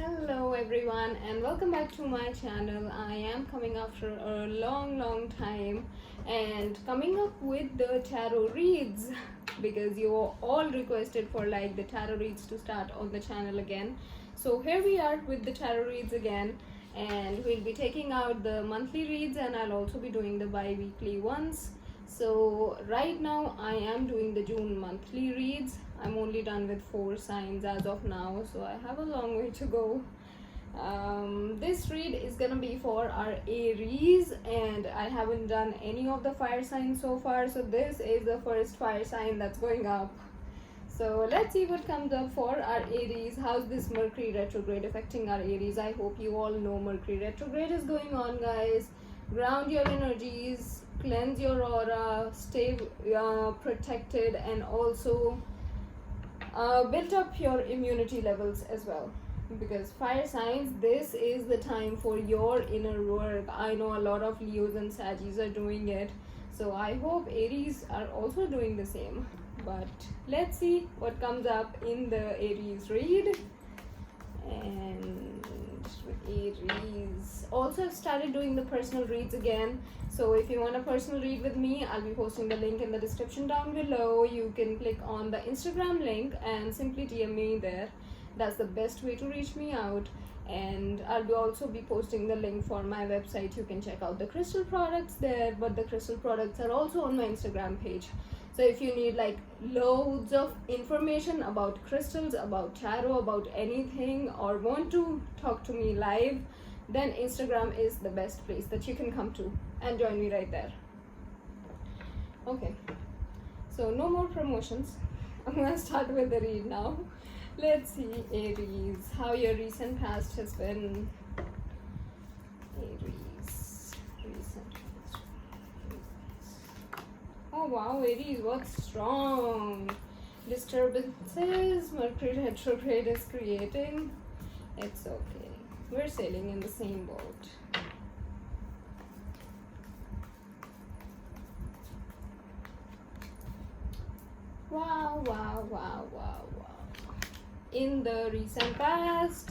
Hello everyone and welcome back to my channel. I am coming after a long time and coming up with the tarot reads because you all requested for like the tarot reads to start on the channel again. So here we are with the tarot reads again, and we'll be taking out the monthly reads and I'll also be doing the bi-weekly ones. So right now I am doing the June monthly reads. I'm only done with 4 signs as of now, so I have a long way to go. This read is gonna be for our Aries, and I haven't done any of the fire signs so far, so this is the first fire sign that's going up. So let's see what comes up for our Aries. How's this Mercury retrograde affecting our Aries? I hope you all know Mercury retrograde is going on, guys. Ground your energies, cleanse your aura, stay protected, and also build up your immunity levels as well. Because fire signs, this is the time for your inner work. I know a lot of Leos and Saggies are doing it, so I hope Aries are also doing the same. But let's see what comes up in the Aries read. And Aries also, I've started doing the personal reads again. So if you want a personal read with me, I'll be posting the link in the description down below. You can click on the Instagram link and simply DM me there. That's the best way to reach me out. And I'll also be posting the link for my website. You can check out the crystal products there, but the crystal products are also on my Instagram page. So if you need like loads of information about crystals, about tarot, about anything, or want to talk to me live, then Instagram is the best place that you can come to and join me right there. Okay, so no more promotions. I'm gonna start with the read now. Let's see, Aries, how your recent past has been. Aries, recent past. Oh wow, Aries, what's strong? Disturbances Mercury retrograde is creating. It's okay. We're sailing in the same boat. Wow. In the recent past,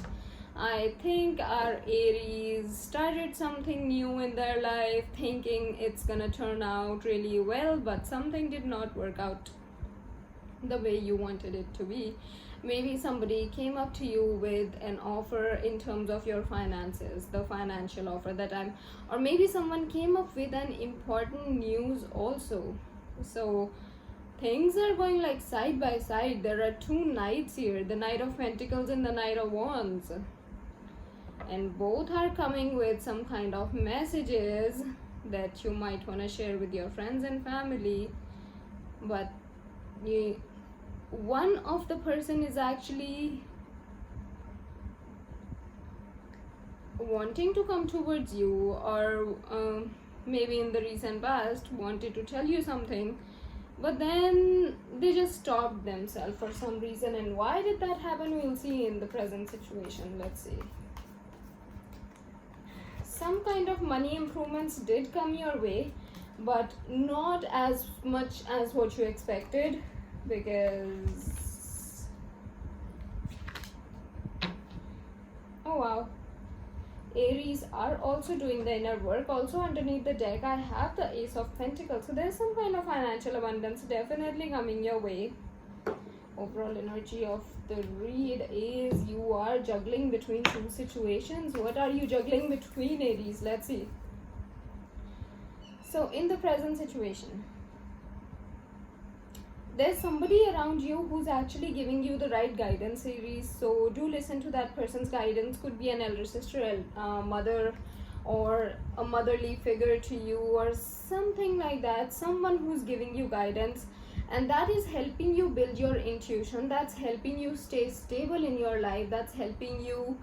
I think our Aries started something new in their life, thinking it's gonna turn out really well, but something did not work out the way you wanted it to be. Maybe somebody came up to you with an offer in terms of your finances, the financial offer that or maybe someone came up with an important news also. So things are going like side by side. There are 2 knights here, the Knight of Pentacles and the Knight of Wands, and both are coming with some kind of messages that you might want to share with your friends and family. But one of the person is actually wanting to come towards you, or maybe in the recent past wanted to tell you something, but then they just stopped themselves for some reason. And why did that happen, we'll see in the present situation. Let's see. Some kind of money improvements did come your way, but not as much as what you expected, because oh wow, Aries are also doing the inner work. Also underneath the deck I have the Ace of Pentacles, so there's some kind of financial abundance definitely coming your way. Overall energy of the read is you are juggling between 2 situations. What are you juggling between, Aries? Let's see. So in the present situation, there's somebody around you who's actually giving you the right guidance, Aries. So do listen to that person's guidance. Could be an elder sister, mother, or a motherly figure to you, or something like that. Someone who's giving you guidance, and that is helping you build your intuition. That's helping you stay stable in your life. That's helping you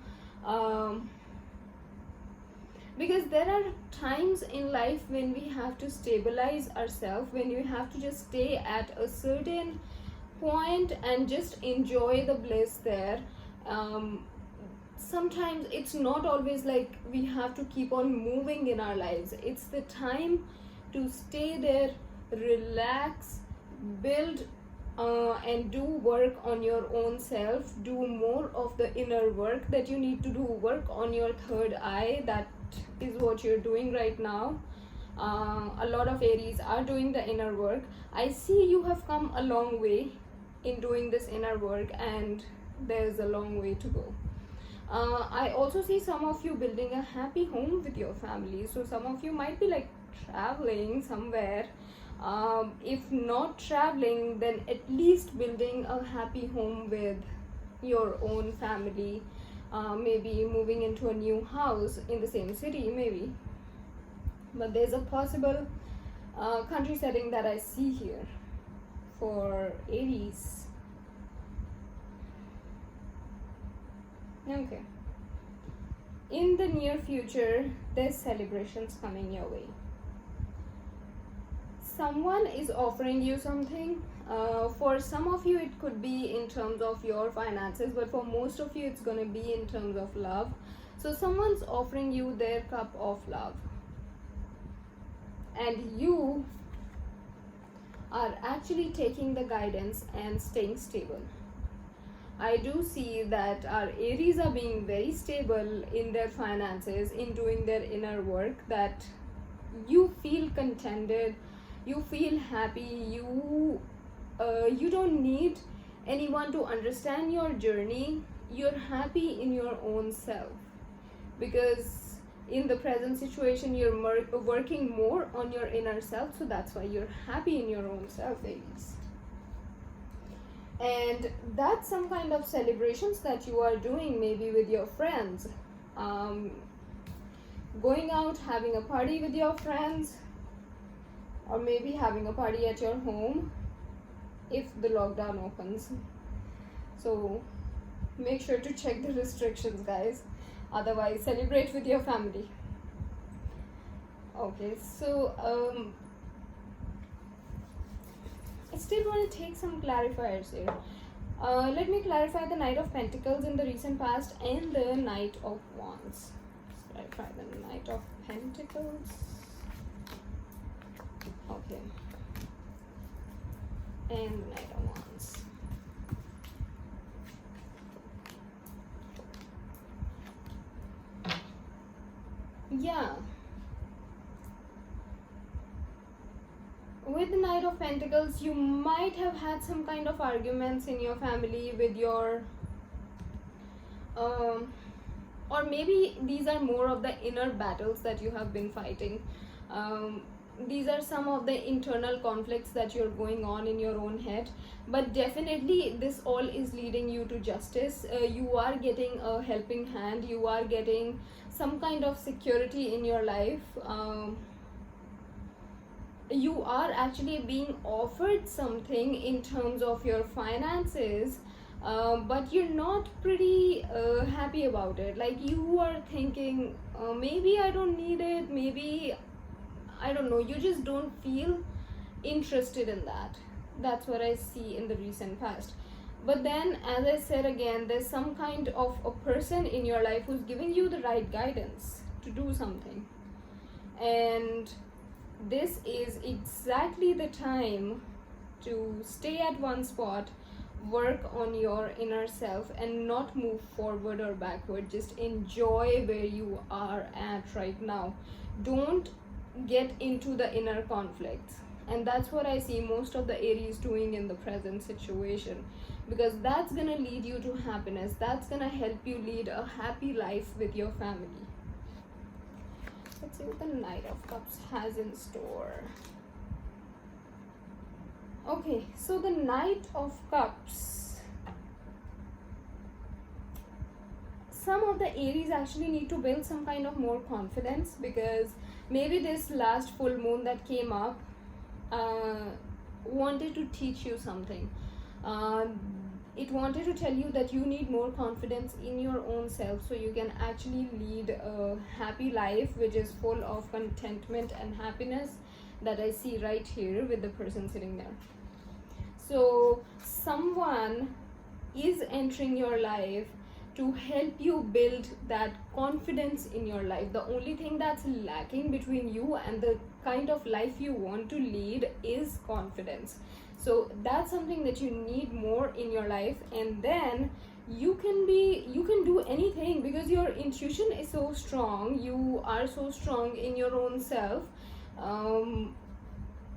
because there are times in life when we have to stabilize ourselves, when we have to just stay at a certain point and just enjoy the bliss there. Sometimes it's not always like we have to keep on moving in our lives. It's the time to stay there, relax, build and do work on your own self. Do more of the inner work that you need to do. Work on your third eye. That is what you're doing right now. A lot of Aries are doing the inner work. I see you have come a long way in doing this inner work, and there's a long way to go. I also see some of you building a happy home with your family. So some of you might be like traveling somewhere. If not traveling, then at least building a happy home with your own family. Maybe moving into a new house in the same city, maybe. But there's a possible country setting that I see here for Aries. Okay. In the near future, there's celebrations coming your way. Someone is offering you something. For some of you, it could be in terms of your finances, but for most of you, it's going to be in terms of love. So someone's offering you their cup of love, and you are actually taking the guidance and staying stable. I do see that our Aries are being very stable in their finances, in doing their inner work, that you feel contented, you feel happy, you don't need anyone to understand your journey. You're happy in your own self, because in the present situation you're working more on your inner self, so that's why you're happy in your own self, Aries. And that's some kind of celebrations that you are doing, maybe with your friends, going out, having a party with your friends, or maybe having a party at your home if the lockdown opens. So make sure to check the restrictions, guys. Otherwise, celebrate with your family. Okay, so I still want to take some clarifiers here. Let me clarify the Knight of Pentacles in the recent past and the Knight of Wands. Let's clarify the Knight of Pentacles. Okay. And the Knight of Wands. Yeah. With the Knight of Pentacles, you might have had some kind of arguments in your family with your or maybe these are more of the inner battles that you have been fighting. These are some of the internal conflicts that you're going on in your own head, but definitely this all is leading you to justice. You are getting a helping hand, you are getting some kind of security in your life. You are actually being offered something in terms of your finances, but you're not pretty happy about it. Like, you are thinking, maybe I don't need it, maybe I don't know, you just don't feel interested in that. That's what I see in the recent past. But then, as I said again, there's some kind of a person in your life who's giving you the right guidance to do something. And this is exactly the time to stay at one spot, work on your inner self, and not move forward or backward. Just enjoy where you are at right now. Don't get into the inner conflicts. And that's what I see most of the Aries doing in the present situation, because that's gonna lead you to happiness. That's gonna help you lead a happy life with your family. Let's see what the Knight of Cups has in store. Okay, so the Knight of Cups. Some of the Aries actually need to build some kind of more confidence, because maybe this last full moon that came up wanted to teach you something. It wanted to tell you that you need more confidence in your own self, so you can actually lead a happy life which is full of contentment and happiness, that I see right here with the person sitting there. So someone is entering your life to help you build that confidence in your life. The only thing that's lacking between you and the kind of life you want to lead is confidence. So that's something that you need more in your life, and then you can do anything because your intuition is so strong. You are so strong in your own self.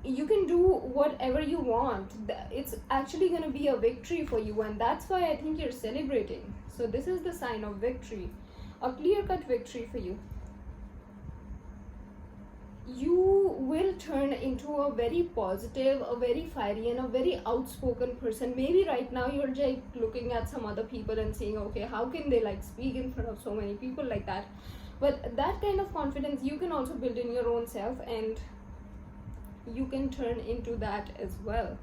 You can do whatever you want. It's actually going to be a victory for you, and that's why I think you're celebrating. So this is the sign of victory, a clear-cut victory for you. You will turn into a very positive, a very fiery, and a very outspoken person. Maybe right now you're just looking at some other people and saying, okay, how can they like speak in front of so many people like that? But that kind of confidence you can also build in your own self, and you can turn into that as well.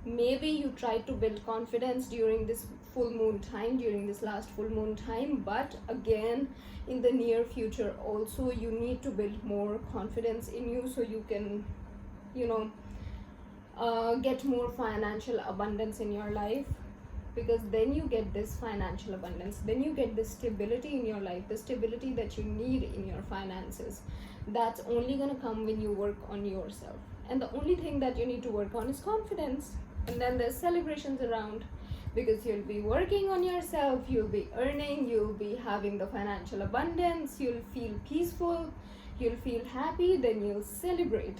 Maybe you tried to build confidence during this full moon time, during this last full moon time, but again in the near future also you need to build more confidence in you, so you can, you know, get more financial abundance in your life. Because then you get this financial abundance, then you get this stability in your life, the stability that you need in your finances. That's only going to come when you work on yourself, and the only thing that you need to work on is confidence. And then there's celebrations around, because you'll be working on yourself, you'll be earning, you'll be having the financial abundance, you'll feel peaceful, you'll feel happy, then you'll celebrate.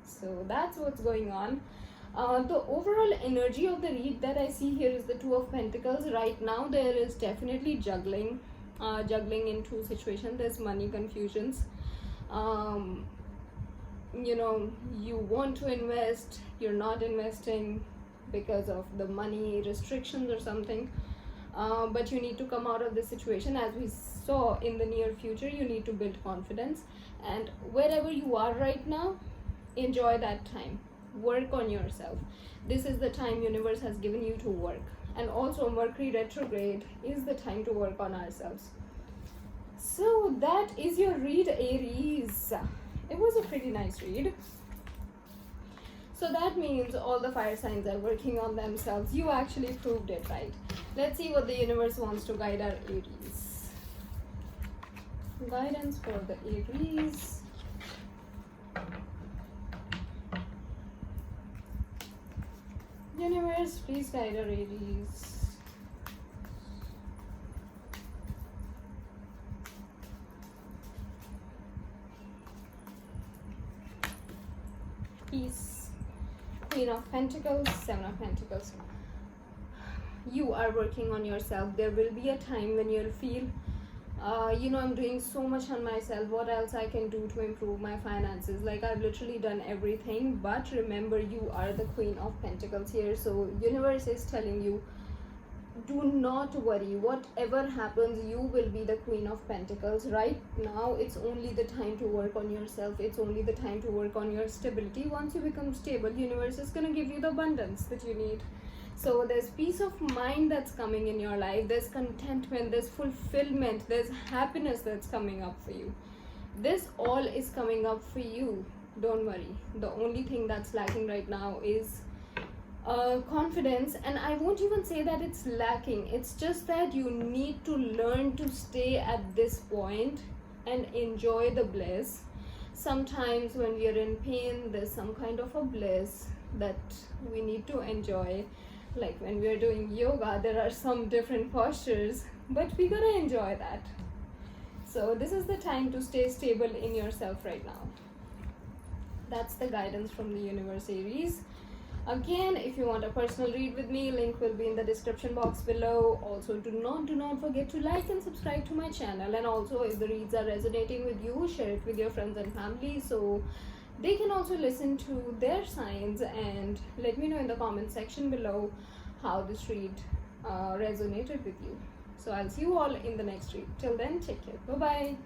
So that's what's going on. The overall energy of the read that I see here is the Two of Pentacles. Right now there is definitely juggling in two situations. There's money confusions. You know, you want to invest, you're not investing because of the money restrictions or something, but you need to come out of this situation. As we saw, in the near future you need to build confidence, and wherever you are right now, enjoy that time, work on yourself. This is the time universe has given you to work. And also Mercury retrograde is the time to work on ourselves. So that is your read, Aries. It was a pretty nice read. So that means all the fire signs are working on themselves. You actually proved it, right? Let's see what the universe wants to guide our Aries. Guidance for the Aries. Universe, please guide our Aries. Peace. Queen of Pentacles, Seven of Pentacles. You are working on yourself. There will be a time when you'll feel, you know, I'm doing so much on myself. What else I can do to improve my finances? Like, I've literally done everything. But remember, you are the Queen of Pentacles here. So universe is telling you, do not worry. Whatever happens, you will be the Queen of Pentacles. Right now it's only the time to work on yourself. It's only the time to work on your stability. Once you become stable, universe is going to give you the abundance that you need. So there's peace of mind that's coming in your life. There's contentment, there's fulfillment, there's happiness that's coming up for you. This all is coming up for you. Don't worry. The only thing that's lacking right now is confidence. And I won't even say that it's lacking. It's just that you need to learn to stay at this point and enjoy the bliss. Sometimes when we are in pain, there's some kind of a bliss that we need to enjoy. Like when we are doing yoga, there are some different postures, but we gotta enjoy that. So this is the time to stay stable in yourself right now. That's the guidance from the universe, Aries. Again, if you want a personal read with me, link will be in the description box below. Also, do not forget to like and subscribe to my channel. And also, if the reads are resonating with you, share it with your friends and family so they can also listen to their signs, and let me know in the comment section below how this read resonated with you. So I'll see you all in the next read. Till then, take care. Bye bye.